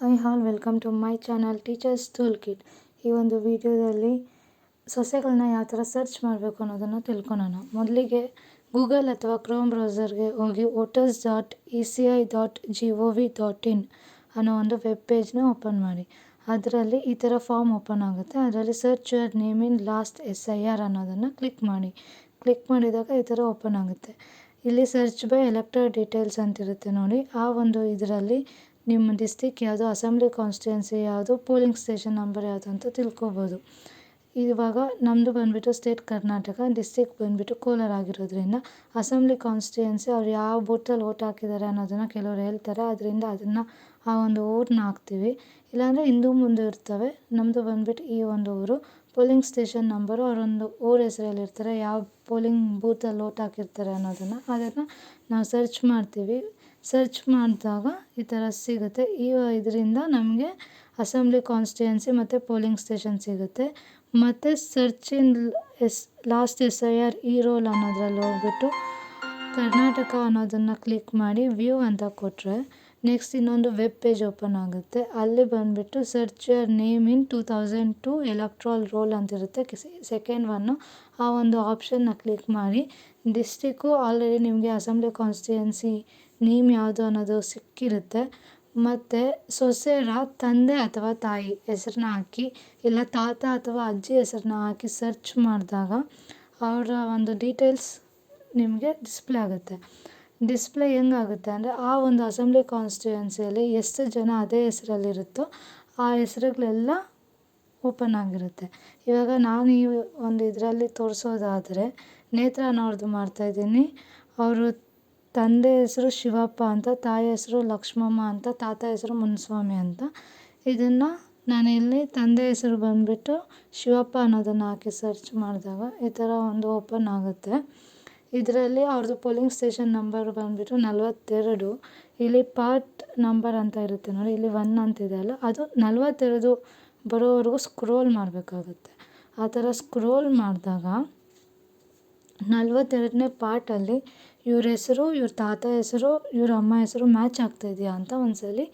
Hi all welcome to my channel teachers tool kit. ಈ ಒಂದು ವಿಡಿಯೋದಲ್ಲಿ ಸೊಸೆಗಳನ್ನ ಯಾವ ಥರ ಸರ್ಚ್ ಮಾಡಬೇಕು ಅನ್ನೋದನ್ನು ತಿಳ್ಕೊಳೋಣ. ಮೊದಲಿಗೆ ಗೂಗಲ್ ಅಥವಾ ಕ್ರೋಮ್ ಬ್ರೌಸರ್ಗೆ ಹೋಗಿ voters.eci.gov.in ಅನ್ನೋ ಒಂದು ವೆಬ್ ಪೇಜ್ನ ಓಪನ್ ಮಾಡಿ. ಅದರಲ್ಲಿ ಈ ಥರ ಫಾರ್ಮ್ ಓಪನ್ ಆಗುತ್ತೆ. ಅದರಲ್ಲಿ search your name in last SIR ಅನ್ನೋದನ್ನು ಕ್ಲಿಕ್ ಮಾಡಿ. ಕ್ಲಿಕ್ ಮಾಡಿದಾಗ ಈ ಥರ ಓಪನ್ ಆಗುತ್ತೆ. ಇಲ್ಲಿ ಸರ್ಚ್ ಬೈ ಎಲೆಕ್ಟರ್ ಡೀಟೇಲ್ಸ್ ಅಂತಿರುತ್ತೆ ನೋಡಿ. ಆ ಒಂದು ಇದರಲ್ಲಿ ನಿಮ್ಮ ಡಿಸ್ಟಿಕ್ ಯಾವುದು, ಅಸೆಂಬ್ಲಿ ಕಾನ್ಸ್ಟಿಟ್ಯೂನ್ಸಿ ಯಾವುದು, ಪೋಲಿಂಗ್ ಸ್ಟೇಷನ್ ನಂಬರ್ ಯಾವುದು ಅಂತ ತಿಳ್ಕೊಬೋದು. ಇವಾಗ ನಮ್ಮದು ಬಂದುಬಿಟ್ಟು ಸ್ಟೇಟ್ ಕರ್ನಾಟಕ, ಡಿಸ್ಟಿಕ್ ಬಂದುಬಿಟ್ಟು ಕೋಲಾರ ಆಗಿರೋದ್ರಿಂದ ಅಸೆಂಬ್ಲಿ ಕಾನ್ಸ್ಟಿಟ್ಯೂನ್ಸಿ ಅವ್ರು ಯಾವ ಬೂತಲ್ಲಿ ಓಟ್ ಹಾಕಿದ್ದಾರೆ ಅನ್ನೋದನ್ನು ಕೆಲವರು ಹೇಳ್ತಾರೆ. ಅದರಿಂದ ಅದನ್ನು ಆ ಒಂದು ಊರನ್ನ ಹಾಕ್ತೀವಿ. ಇಲ್ಲಾಂದರೆ ಹಿಂದೂ ಮುಂದೆ ಇರ್ತವೆ. ನಮ್ಮದು ಬಂದುಬಿಟ್ಟು ಈ ಒಂದು ಊರು. ಪೋಲಿಂಗ್ ಸ್ಟೇಷನ್ ನಂಬರು ಅವರೊಂದು ಊರ ಹೆಸರಲ್ಲಿರ್ತಾರೆ, ಯಾವ ಪೋಲಿಂಗ್ ಬೂತಲ್ಲಿ ಓಟ್ ಹಾಕಿರ್ತಾರೆ ಅದನ್ನು ನಾವು ಸರ್ಚ್ ಮಾಡ್ತೀವಿ. ಸರ್ಚ್ ಮಾಡಿದಾಗ ಈ ಥರ ಸಿಗುತ್ತೆ. ಇದರಿಂದ ನಮಗೆ ಅಸೆಂಬ್ಲಿ ಕಾನ್ಸ್ಟಿಟ್ಯೂನ್ಸಿ ಮತ್ತು ಪೋಲಿಂಗ್ ಸ್ಟೇಷನ್ ಸಿಗುತ್ತೆ. ಮತ್ತು ಸರ್ಚ್ ಇನ್ ಲಾಸ್ಟ್ SIR ಈ ರೋಲ್ ಅನ್ನೋದ್ರಲ್ಲಿ ಹೋಗ್ಬಿಟ್ಟು ಕರ್ನಾಟಕ ಅನ್ನೋದನ್ನು ಕ್ಲಿಕ್ ಮಾಡಿ ವ್ಯೂ ಅಂತ ಕೊಟ್ಟರೆ ನೆಕ್ಸ್ಟ್ ಇನ್ನೊಂದು ವೆಬ್ ಪೇಜ್ ಓಪನ್ ಆಗುತ್ತೆ. ಅಲ್ಲಿ ಬಂದುಬಿಟ್ಟು search your name in 2002 electoral roll ಅಂತಿರುತ್ತೆ, ಸೆಕೆಂಡ್ ಒನ್ನು. ಆ ಒಂದು ಆಪ್ಷನ್ನ ಕ್ಲಿಕ್ ಮಾಡಿ ಡಿಸ್ಟಿಕ್ಕು ಆಲ್ರೆಡಿ ನಿಮಗೆ ಅಸೆಂಬ್ಲಿ ಕಾನ್ಸ್ಟಿಟ್ಯೂನ್ಸಿ ನೇಮ್ ಯಾವುದು ಅನ್ನೋದು ಸಿಕ್ಕಿರುತ್ತೆ. ಮತ್ತು ಸೊಸೆರ ತಂದೆ ಅಥವಾ ತಾಯಿ ಹೆಸರನ್ನ ಹಾಕಿ, ಇಲ್ಲ ತಾತ ಅಥವಾ ಅಜ್ಜಿ ಹೆಸರನ್ನ ಹಾಕಿ ಸರ್ಚ್ ಮಾಡಿದಾಗ ಅವರ ಒಂದು ಡೀಟೇಲ್ಸ್ ನಿಮಗೆ ಡಿಸ್ಪ್ಲೇ ಆಗುತ್ತೆ. ಡಿಸ್ಪ್ಲೇ ಹೆಂಗಾಗುತ್ತೆ ಅಂದರೆ ಆ ಒಂದು ಅಸೆಂಬ್ಲಿ ಕಾನ್ಸ್ಟಿಟ್ಯೂನ್ಸಿಯಲ್ಲಿ ಎಷ್ಟು ಜನ ಅದೇ ಹೆಸರಲ್ಲಿರುತ್ತೋ ಆ ಹೆಸರುಗಳೆಲ್ಲ ಓಪನ್ ಆಗಿರುತ್ತೆ. ಇವಾಗ ನಾನು ಈ ಒಂದು ಇದರಲ್ಲಿ ತೋರಿಸೋದಾದರೆ ನೇತ್ರ ಅನ್ನೋರ್ದು ಮಾಡ್ತಾಯಿದ್ದೀನಿ. ಅವರು ತಂದೆ ಹೆಸರು ಶಿವಪ್ಪ ಅಂತ, ತಾಯಿ ಹೆಸರು ಲಕ್ಷ್ಮಮ್ಮ ಅಂತ, ತಾತ ಹೆಸರು ಮುನ್ಸ್ವಾಮಿ ಅಂತ. ಇದನ್ನು ನಾನಿಲ್ಲಿ ತಂದೆ ಹೆಸರು ಬಂದುಬಿಟ್ಟು ಶಿವಪ್ಪ ಅನ್ನೋದನ್ನು ಹಾಕಿ ಸರ್ಚ್ ಮಾಡಿದಾಗ ಈ ಥರ ಒಂದು ಓಪನ್ ಆಗುತ್ತೆ. ಇದರಲ್ಲಿ ಅವ್ರದ್ದು ಪೋಲಿಂಗ್ ಸ್ಟೇಷನ್ ನಂಬರ್ ಬಂದುಬಿಟ್ಟು 42. ಇಲ್ಲಿ ಪಾರ್ಟ್ ನಂಬರ್ ಅಂತ ಇರುತ್ತೆ ನೋಡಿ, ಇಲ್ಲಿ 1 ಅಂತಿದೆ ಅಲ್ಲ, ಅದು 42 ಬರೋವರೆಗೂ ಸ್ಕ್ರೋಲ್ ಮಾಡಬೇಕಾಗುತ್ತೆ. ಆ ಥರ ಸ್ಕ್ರೋಲ್ ಮಾಡಿದಾಗ 42ನೇ ಪಾರ್ಟಲ್ಲಿ ಇವ್ರ ಹೆಸರು, ಇವ್ರ ತಾತ ಹೆಸರು, ಇವ್ರ ಅಮ್ಮ ಹೆಸರು ಮ್ಯಾಚ್ ಆಗ್ತಾಯಿದೆಯಾ ಅಂತ ಒಂದ್ಸಲಿ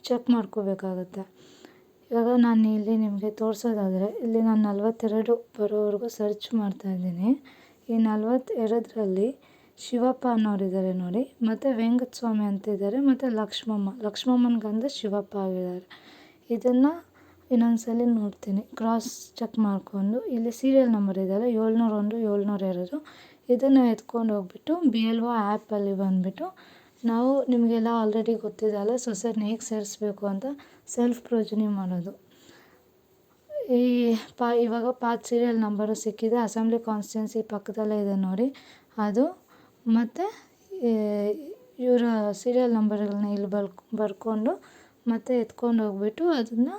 ಚೆಕ್ ಮಾಡ್ಕೋಬೇಕಾಗುತ್ತೆ. ಇವಾಗ ನಾನು ಇಲ್ಲಿ ನಿಮಗೆ ತೋರಿಸೋದಾದರೆ ಇಲ್ಲಿ ನಾನು 42 ಬರೋವರೆಗೂ ಸರ್ಚ್ ಮಾಡ್ತಾಯಿದ್ದೀನಿ. ಈ 42ರಲ್ಲಿ ಶಿವಪ್ಪ ಅನ್ನೋರಿದ್ದಾರೆ ನೋಡಿ, ಮತ್ತು ವೆಂಕಟಸ್ವಾಮಿ ಅಂತಿದ್ದಾರೆ, ಮತ್ತು ಲಕ್ಷ್ಮಮ್ಮನ ಗಂಡ ಶಿವಪ್ಪ ಆಗಿದ್ದಾರೆ. ಇದನ್ನು ಇನ್ನೊಂದ್ಸಲಿ ನೋಡ್ತೀನಿ, ಕ್ರಾಸ್ ಚೆಕ್ ಮಾಡಿಕೊಂಡು. ಇಲ್ಲಿ ಸೀರಿಯಲ್ ನಂಬರ್ ಇದೆಯಲ್ಲ 701 702, ಇದನ್ನು ಎತ್ಕೊಂಡು ಹೋಗ್ಬಿಟ್ಟು BLO ಆ್ಯಪಲ್ಲಿ ಬಂದುಬಿಟ್ಟು ನಾವು ನಿಮಗೆಲ್ಲ ಆಲ್ರೆಡಿ ಗೊತ್ತಿದೆ ಅಲ್ಲ ಸೊಸೆನ ಹೇಗೆ ಸೇರಿಸ್ಬೇಕು ಅಂತ ಸೆಲ್ಫ್ ಪ್ರೊಜನಿ ಮಾಡೋದು. ಇವಾಗ ಪಾತ್ ಸೀರಿಯಲ್ ನಂಬರು ಸಿಕ್ಕಿದೆ, ಅಸೆಂಬ್ಲಿ ಕಾನ್ಸ್ಟಿಟ್ಯೂನ್ಸಿ ಪಕ್ಕದಲ್ಲೇ ಇದೆ ನೋಡಿ ಅದು. ಮತ್ತು ಇವರ ಸೀರಿಯಲ್ ನಂಬರ್ಗಳನ್ನ ಇಲ್ಲಿ ಬರ್ಕೊಂಡು ಮತ್ತು ಎತ್ಕೊಂಡು ಹೋಗ್ಬಿಟ್ಟು ಅದನ್ನು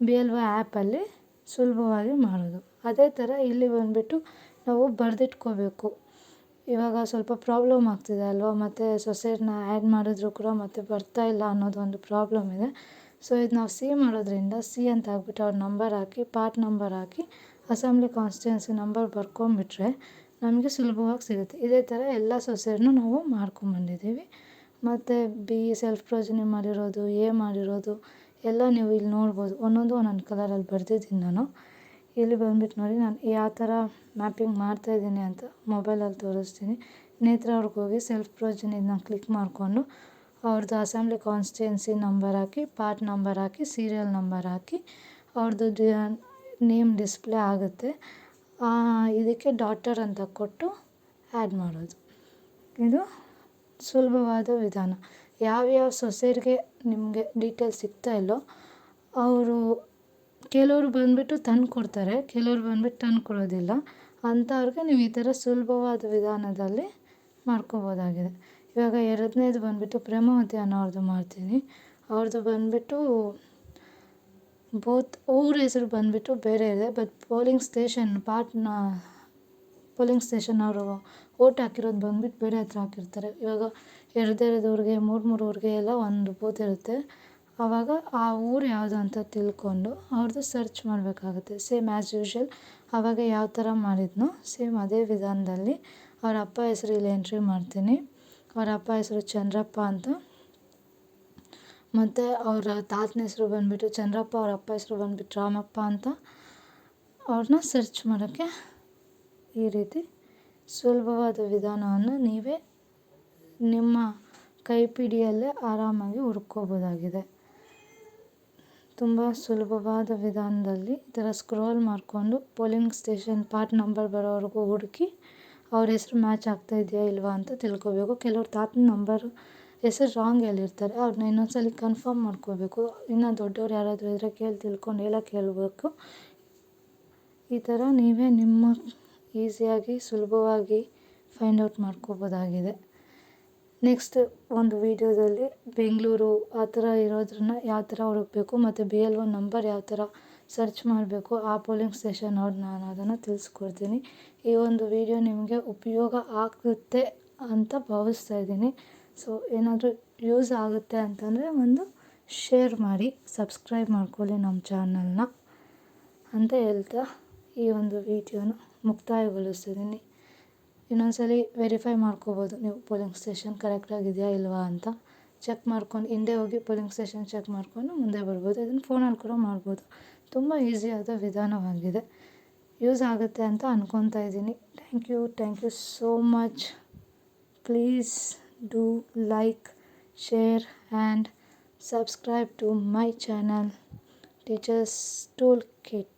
BLO ಆ್ಯಪಲ್ಲಿ ಸುಲಭವಾಗಿ ಮಾಡೋದು. ಅದೇ ಥರ ಇಲ್ಲಿ ಬಂದುಬಿಟ್ಟು ನಾವು ಬರೆದಿಟ್ಕೋಬೇಕು. ಇವಾಗ ಸ್ವಲ್ಪ ಪ್ರಾಬ್ಲಮ್ ಆಗ್ತಿದೆ ಅಲ್ವಾ, ಮತ್ತು ಸೊಸೆಯರನ್ನ ಆ್ಯಡ್ ಮಾಡಿದ್ರು ಕೂಡ ಮತ್ತೆ ಬರ್ತಾಯಿಲ್ಲ ಅನ್ನೋದು ಒಂದು ಪ್ರಾಬ್ಲಮ್ ಇದೆ. ಸೊ ಇದು ನಾವು ಸಿ ಮಾಡೋದ್ರಿಂದ ಸಿ ಅಂತ ಹಾಕ್ಬಿಟ್ಟು ಅವ್ರ ನಂಬರ್ ಹಾಕಿ, ಪಾರ್ಟ್ ನಂಬರ್ ಹಾಕಿ, ಅಸೆಂಬ್ಲಿ ಕಾನ್ಸ್ಟಿಟ್ಯೂನ್ಸಿ ನಂಬರ್ ಬರ್ಕೊಂಬಿಟ್ರೆ ನಮಗೆ ಸುಲಭವಾಗಿ ಸಿಗುತ್ತೆ. ಇದೇ ಥರ ಎಲ್ಲ ಸೊಸೆಯರನ್ನು ನಾವು ಮಾಡ್ಕೊಂಬಂದಿದ್ದೀವಿ. ಮತ್ತು B ಸೆಲ್ಫ್ ಪ್ರೊಜನಿ ಮಾಡಿರೋದು, A ಮಾಡಿರೋದು ಎಲ್ಲ ನೀವು ಇಲ್ಲಿ ನೋಡ್ಬೋದು. ಒಂದೊಂದು ಕಲರಲ್ಲಿ ಬರೆದಿದ್ದೀನಿ ನಾನು. ಇಲ್ಲಿ ಬಂದುಬಿಟ್ಟು ನೋಡಿ ನಾನು ಯಾವ ಥರ ಮ್ಯಾಪಿಂಗ್ ಮಾಡ್ತಾಯಿದ್ದೀನಿ ಅಂತ ಮೊಬೈಲಲ್ಲಿ ತೋರಿಸ್ತೀನಿ. ನೇತ್ರ ಅವ್ರಿಗೆ ಹೋಗಿ ಸೆಲ್ಫ್ ಪ್ರೊಜನಿ ಇದನ್ನ ಕ್ಲಿಕ್ ಮಾಡಿಕೊಂಡು ಅವ್ರದ್ದು ಅಸೆಂಬ್ಲಿ ಕಾನ್ಸ್ಟಿಟ್ಯೂನ್ಸಿ ನಂಬರ್ ಹಾಕಿ, ಪಾರ್ಟ್ ನಂಬರ್ ಹಾಕಿ, ಸೀರಿಯಲ್ ನಂಬರ್ ಹಾಕಿ ಅವ್ರದ್ದು ನೇಮ್ ಡಿಸ್ಪ್ಲೇ ಆಗುತ್ತೆ. ಇದಕ್ಕೆ ಡಾಟರ್ ಅಂತ ಕೊಟ್ಟು ಆ್ಯಡ್ ಮಾಡೋದು. ಇದು ಸುಲಭವಾದ ವಿಧಾನ. ಯಾವ್ಯಾವ ಸೊಸೆಯರಿಗೆ ನಿಮಗೆ ಡೀಟೇಲ್ಸ್ ಸಿಗ್ತಾಯಿಲ್ಲೋ ಅವರು ಕೆಲವರು ಬಂದುಬಿಟ್ಟು ತಂದು ಕೊಡ್ತಾರೆ, ಕೆಲವರು ಬಂದುಬಿಟ್ಟು ತಂದು ಕೊಡೋದಿಲ್ಲ. ಅಂಥವ್ರಿಗೆ ನೀವು ಈ ಥರ ಸುಲಭವಾದ ವಿಧಾನದಲ್ಲಿ ಮಾಡ್ಕೋಬೋದಾಗಿದೆ. ಇವಾಗ ಎರಡನೇದು ಬಂದುಬಿಟ್ಟು ಪ್ರೇಮಾವತಿ ಅನ್ನೋರ್ದು ಮಾಡ್ತೀನಿ. ಅವ್ರದ್ದು ಬಂದುಬಿಟ್ಟು ಊರ ಹೆಸರು ಬಂದುಬಿಟ್ಟು ಬೇರೆ ಇದೆ, ಬಟ್ ಪೋಲಿಂಗ್ ಸ್ಟೇಷನ್ ಅವರು ಓಟ್ ಹಾಕಿರೋದು ಬಂದುಬಿಟ್ಟು ಬೇರೆ ಹತ್ರ ಹಾಕಿರ್ತಾರೆ. ಇವಾಗ ಎರಡೆರಡು ಊರಿಗೆ 3 ಊರಿಗೆ ಎಲ್ಲ ಒಂದು ಬೂತ್ ಇರುತ್ತೆ. ಆವಾಗ ಆ ಊರು ಯಾವುದು ಅಂತ ತಿಳ್ಕೊಂಡು ಅವ್ರದ್ದು ಸರ್ಚ್ ಮಾಡಬೇಕಾಗುತ್ತೆ. ಸೇಮ್ ಆ್ಯಸ್ ಯೂಶ್ವಲ್ ಆವಾಗ ಯಾವ ಥರ ಮಾಡಿದ್ನೋ ಸೇಮ್ ಅದೇ ವಿಧಾನದಲ್ಲಿ ಅವ್ರ ಅಪ್ಪ ಹೆಸರು ಇಲ್ಲಿ ಎಂಟ್ರಿ ಮಾಡ್ತೀನಿ. ಅವ್ರ ಅಪ್ಪ ಹೆಸರು ಚಂದ್ರಪ್ಪ ಅಂತ. ಮತ್ತು ಅವರ ತಾತನ ಹೆಸರು ಬಂದುಬಿಟ್ಟು ಚಂದ್ರಪ್ಪ, ಅವ್ರ ಅಪ್ಪ ಹೆಸರು ಬಂದುಬಿಟ್ಟು ರಾಮಪ್ಪ ಅಂತ ಅವ್ರನ್ನ ಸರ್ಚ್ ಮಾಡೋಕ್ಕೆ ಈ ರೀತಿ ಸುಲಭವಾದ ವಿಧಾನವನ್ನು ನೀವೇ ನಿಮ್ಮ ಕೈಪಿಡಿಯಲ್ಲೇ ಆರಾಮಾಗಿ ಹುಡ್ಕೋಬೋದಾಗಿದೆ. ತುಂಬ ಸುಲಭವಾದ ವಿಧಾನದಲ್ಲಿ ಈ ಥರ ಸ್ಕ್ರೋಲ್ ಮಾಡಿಕೊಂಡು ಪೋಲಿಂಗ್ ಸ್ಟೇಷನ್ ಪಾರ್ಟ್ ನಂಬರ್ ಬರೋವರೆಗೂ ಹುಡುಕಿ ಅವ್ರ ಹೆಸರು ಮ್ಯಾಚ್ ಆಗ್ತಾ ಇದೆಯಾ ಇಲ್ವಾ ಅಂತ ತಿಳ್ಕೊಬೇಕು. ಕೆಲವ್ರು ತಾತನ ನಂಬರ್ ಹೆಸರು ರಾಂಗ್ ಹೇಳಿರ್ತಾರೆ, ಅವ್ರನ್ನ ಇನ್ನೊಂದ್ಸಲ ಕನ್ಫರ್ಮ್ ಮಾಡ್ಕೋಬೇಕು. ಇನ್ನು ದೊಡ್ಡವ್ರು ಯಾರಾದರೂ ಇದ್ದರೆ ತಿಳ್ಕೊಂಡು ಕೇಳಬೇಕು. ಈ ಥರ ನೀವೇ ನಿಮ್ಮ ಈಸಿಯಾಗಿ ಸುಲಭವಾಗಿ ಫೈಂಡ್ ಔಟ್ ಮಾಡ್ಕೋಬೋದಾಗಿದೆ. ನೆಕ್ಸ್ಟ್ ಒಂದು ವೀಡಿಯೋದಲ್ಲಿ ಬೆಂಗಳೂರು ಆ ಥರ ಇರೋದ್ರನ್ನ ಯಾವ ಥರ ಹುಡುಕಬೇಕು ಮತ್ತು BLO ನಂಬರ್ ಯಾವ ಥರ ಸರ್ಚ್ ಮಾಡಬೇಕು ಆ ಪೋಲಿಂಗ್ ಸ್ಟೇಷನ್ ಅವ್ರನ್ನ ಅನ್ನೋದನ್ನು ತಿಳಿಸ್ಕೊಡ್ತೀನಿ. ಈ ಒಂದು ವಿಡಿಯೋ ನಿಮಗೆ ಉಪಯೋಗ ಆಗುತ್ತೆ ಅಂತ ಭಾವಿಸ್ತಾ ಇದ್ದೀನಿ. ಸೊ ಏನಾದರೂ ಯೂಸ್ ಆಗುತ್ತೆ ಅಂತಂದರೆ ಒಂದು ಶೇರ್ ಮಾಡಿ, ಸಬ್ಸ್ಕ್ರೈಬ್ ಮಾಡ್ಕೊಳ್ಳಿ ನಮ್ಮ ಚಾನಲ್ನ ಅಂತ ಹೇಳ್ತಾ ಈ ಒಂದು ವಿಡಿಯೋನ ಮುಕ್ತಾಯಗೊಳಿಸ್ತಿದ್ದೀನಿ. ಇನ್ನೊಂದ್ಸಲಿ ವೆರಿಫೈ ಮಾಡ್ಕೋಬೋದು ನೀವು ಪೋಲಿಂಗ್ ಸ್ಟೇಷನ್ ಕರೆಕ್ಟಾಗಿದೆಯಾ ಇಲ್ವಾ ಅಂತ ಚೆಕ್ ಮಾಡ್ಕೊಂಡು ಹಿಂದೆ ಹೋಗಿ ಪೋಲಿಂಗ್ ಸ್ಟೇಷನ್ ಚೆಕ್ ಮಾಡಿಕೊಂಡು ಮುಂದೆ ಬರ್ಬೋದು. ಇದನ್ನು ಫೋನಲ್ಲಿ ಕೂಡ ಮಾಡ್ಬೋದು. ತುಂಬ ಈಸಿಯಾದ ವಿಧಾನವಾಗಿದೆ. ಯೂಸ್ ಆಗುತ್ತೆ ಅಂತ ಅಂದ್ಕೊತಾ ಇದ್ದೀನಿ. Thank you so much. Please do like, share and subscribe to my channel Teachers Toolkit.